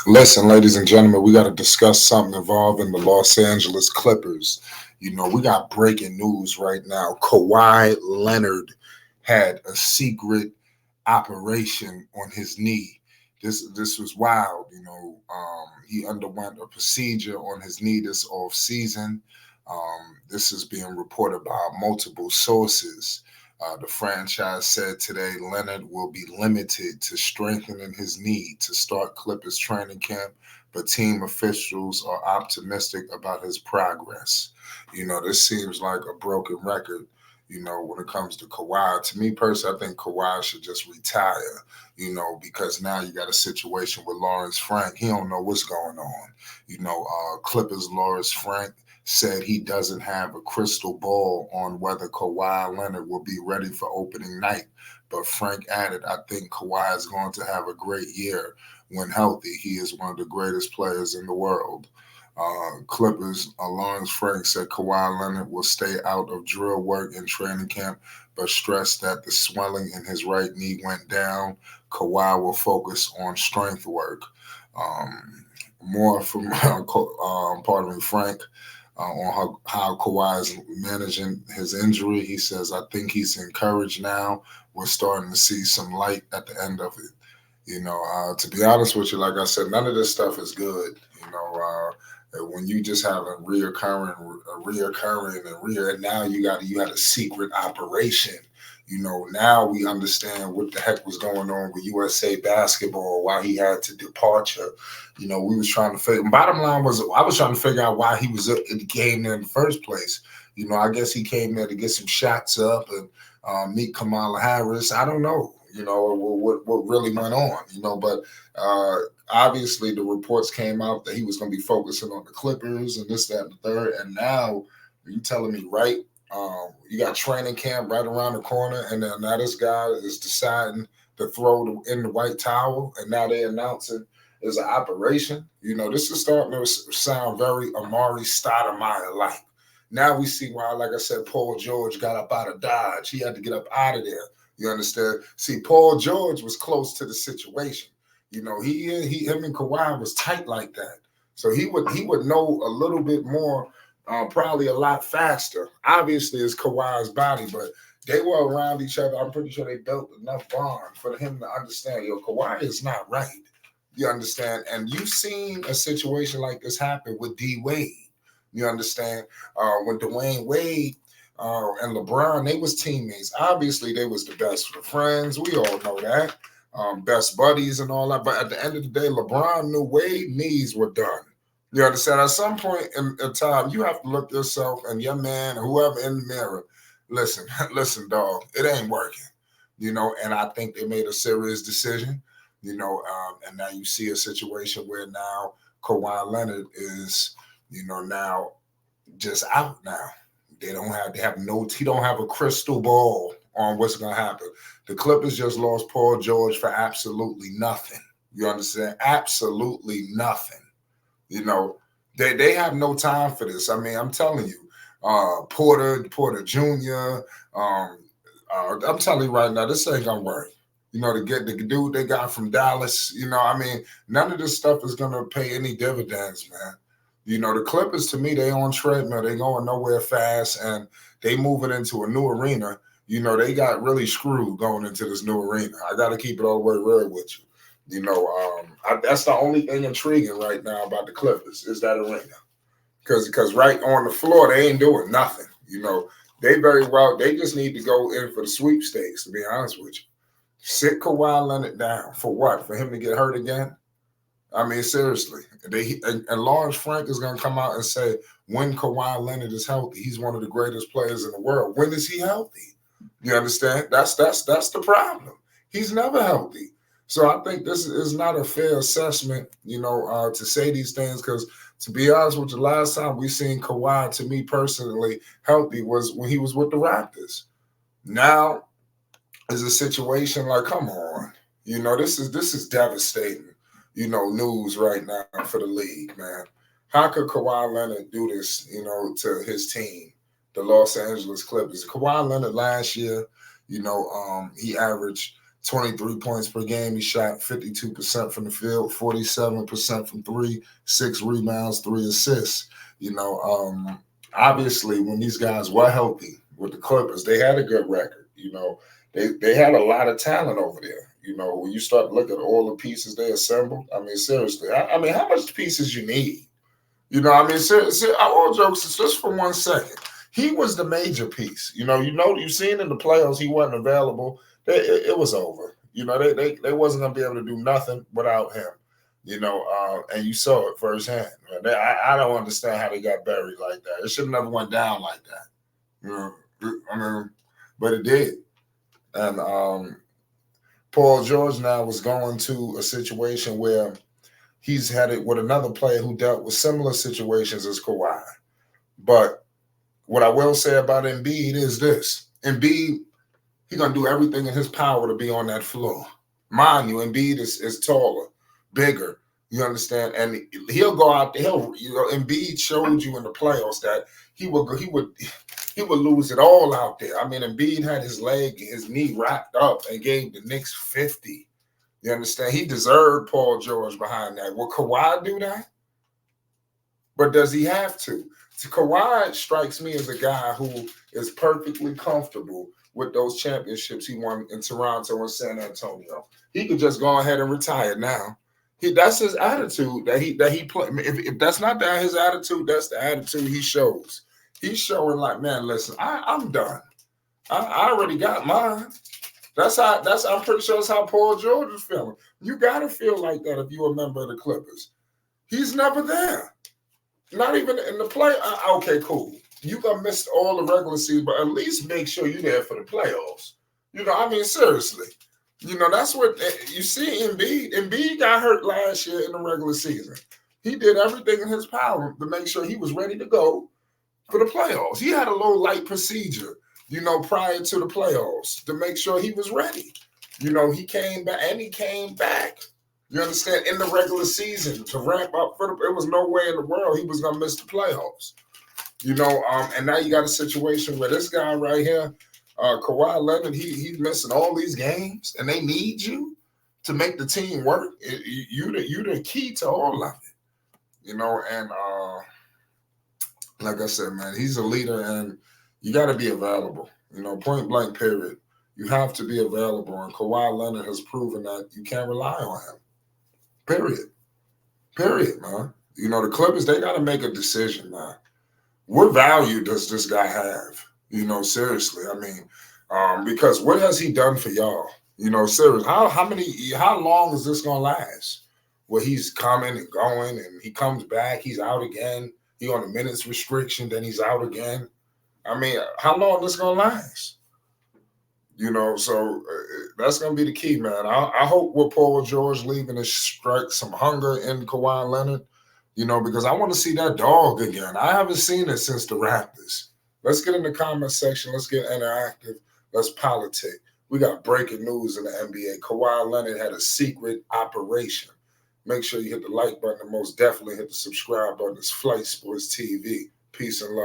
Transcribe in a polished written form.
Listen, ladies and gentlemen, we got to discuss something involving the Los Angeles Clippers. We got breaking news right now. Kawhi Leonard had a secret operation on his knee. This was wild. He underwent a procedure on his knee this off season. This is being reported by multiple sources. The franchise said today Leonard will be limited to strengthening his knee to start Clippers training camp, but team officials are optimistic about his progress. This seems like a broken record. When it comes to Kawhi, to me personally, I think Kawhi should just retire. Because now you got a situation with Lawrence Frank. He don't know what's going on. Clippers Lawrence Frank said he doesn't have a crystal ball on whether Kawhi Leonard will be ready for opening night. But Frank added, I think Kawhi is going to have a great year when healthy. He is one of the greatest players in the world. Clippers, Lawrence Frank said Kawhi Leonard will stay out of drill work in training camp, but stressed that the swelling in his right knee went down. Kawhi will focus on strength work. More from, Frank, on how Kawhi is managing his injury. He says, I think he's encouraged now. We're starting to see some light at the end of it. To be honest with you, like I said, none of this stuff is good. When you just have a reoccurring, and now you had a secret operation. Now we understand what the heck was going on with USA basketball, why he had to departure. We was trying to figure. Bottom line was, I was trying to figure out why he was in the game there in the first place. I guess he came there to get some shots up and meet Kamala Harris. I don't know. What really went on. But obviously the reports came out that he was going to be focusing on the Clippers and this, that, and the third. And now you telling me, right? You got training camp right around the corner, and then now this guy is deciding to throw in the white towel, and now they announcing it's an operation. This is starting to sound very Amari Stoudemire-like. Now we see why, like I said, Paul George got up out of Dodge. He had to get up out of there. You understand? See, Paul George was close to the situation. Him and Kawhi was tight like that, so he would know a little bit more. Probably a lot faster. Obviously, it's Kawhi's body, but they were around each other. I'm pretty sure they built enough bond for him to understand, Kawhi is not right. You understand? And you've seen a situation like this happen with D. Wade. You understand? When Dwayne Wade and LeBron, they was teammates. Obviously, they was the best of friends. We all know that. Best buddies and all that. But at the end of the day, LeBron knew Wade's knees were done. You understand? At some point in time, you have to look yourself and your man or whoever in the mirror. Listen, dog, it ain't working. And I think they made a serious decision. And now you see a situation where now Kawhi Leonard is, now just out now. He don't have a crystal ball on what's gonna happen. The Clippers just lost Paul George for absolutely nothing. You understand? Absolutely nothing. They have no time for this. I mean, I'm telling you, Porter Jr. I'm telling you right now, this ain't gonna work. To get the dude they got from Dallas. None of this stuff is gonna pay any dividends, man. The Clippers, to me, they on treadmill. They going nowhere fast, and they moving into a new arena. They got really screwed going into this new arena. I got to keep it all the way real with you. That's the only thing intriguing right now about the Clippers is that arena, because right on the floor they ain't doing nothing. They just need to go in for the sweepstakes. To be honest with you, sit Kawhi Leonard down for what? For him to get hurt again? I mean, seriously. And Lawrence Frank is going to come out and say when Kawhi Leonard is healthy, he's one of the greatest players in the world. When is he healthy? You understand? That's the problem. He's never healthy. So I think this is not a fair assessment, to say these things, because to be honest with you, last time we seen Kawhi, to me personally, healthy was when he was with the Raptors. Now is a situation like, come on, this is devastating, news right now for the league, man. How could Kawhi Leonard do this, to his team, the Los Angeles Clippers? Kawhi Leonard last year, he averaged 23 points per game. He shot 52% from the field, 47% from three, 6 rebounds, 3 assists. Obviously, when these guys were healthy with the Clippers, they had a good record. They had a lot of talent over there. When you start to look at all the pieces they assembled, I mean, seriously, I mean, how much pieces you need? Seriously, all jokes, just for 1 second. He was the major piece. You've seen in the playoffs he wasn't available. It was over. They wasn't gonna be able to do nothing without him. And you saw it firsthand. I don't understand how they got buried like that. It should have never went down like that. But it did. And Paul George now was going to a situation where he's had it with another player who dealt with similar situations as Kawhi. But what I will say about Embiid is this. Embiid, he's going to do everything in his power to be on that floor. Mind you, Embiid is taller, bigger. You understand? And he'll go out there. Embiid showed you in the playoffs that he would lose it all out there. I mean, Embiid had his knee wrapped up and gave the Knicks 50. You understand? He deserved Paul George behind that. Will Kawhi do that? But does he have to? So Kawhi strikes me as a guy who is perfectly comfortable with those championships he won in Toronto and San Antonio. He could just go ahead and retire now. That's his attitude that he play. If that's not his attitude, that's the attitude he shows. He's showing like, man, listen, I'm done. I already got mine. I'm pretty sure that's how Paul George is feeling. You gotta feel like that if you're a member of the Clippers. He's never there. Not even in the play. Okay, cool. You gonna miss all the regular season, but at least make sure you're there for the playoffs. Seriously. That's what you see. Embiid got hurt last year in the regular season. He did everything in his power to make sure he was ready to go for the playoffs. He had a little light procedure, prior to the playoffs to make sure he was ready. He came back. You understand? In the regular season to ramp up it was no way in the world he was gonna miss the playoffs. And now you got a situation where this guy right here, Kawhi Leonard, he's missing all these games, and they need you to make the team work. You the key to all of it. And like I said, man, he's a leader, and you got to be available. Point blank, period. You have to be available, and Kawhi Leonard has proven that you can't rely on him. Period, man. The Clippers, they got to make a decision, man. What value does this guy have? Seriously. I mean, because what has he done for y'all? Seriously. How long is this gonna last? Where he's coming and going, and he comes back, he's out again. He on a minutes restriction, then he's out again. I mean, how long is this gonna last? So that's gonna be the key, man. I hope with Paul George leaving to strike some hunger in Kawhi Leonard. Because I want to see that dog again. I haven't seen it since the Raptors. Let's get in the comment section. Let's get interactive. Let's politic. We got breaking news in the NBA. Kawhi Leonard had a secret operation. Make sure you hit the like button and most definitely hit the subscribe button. It's Flight Sports TV. Peace and love.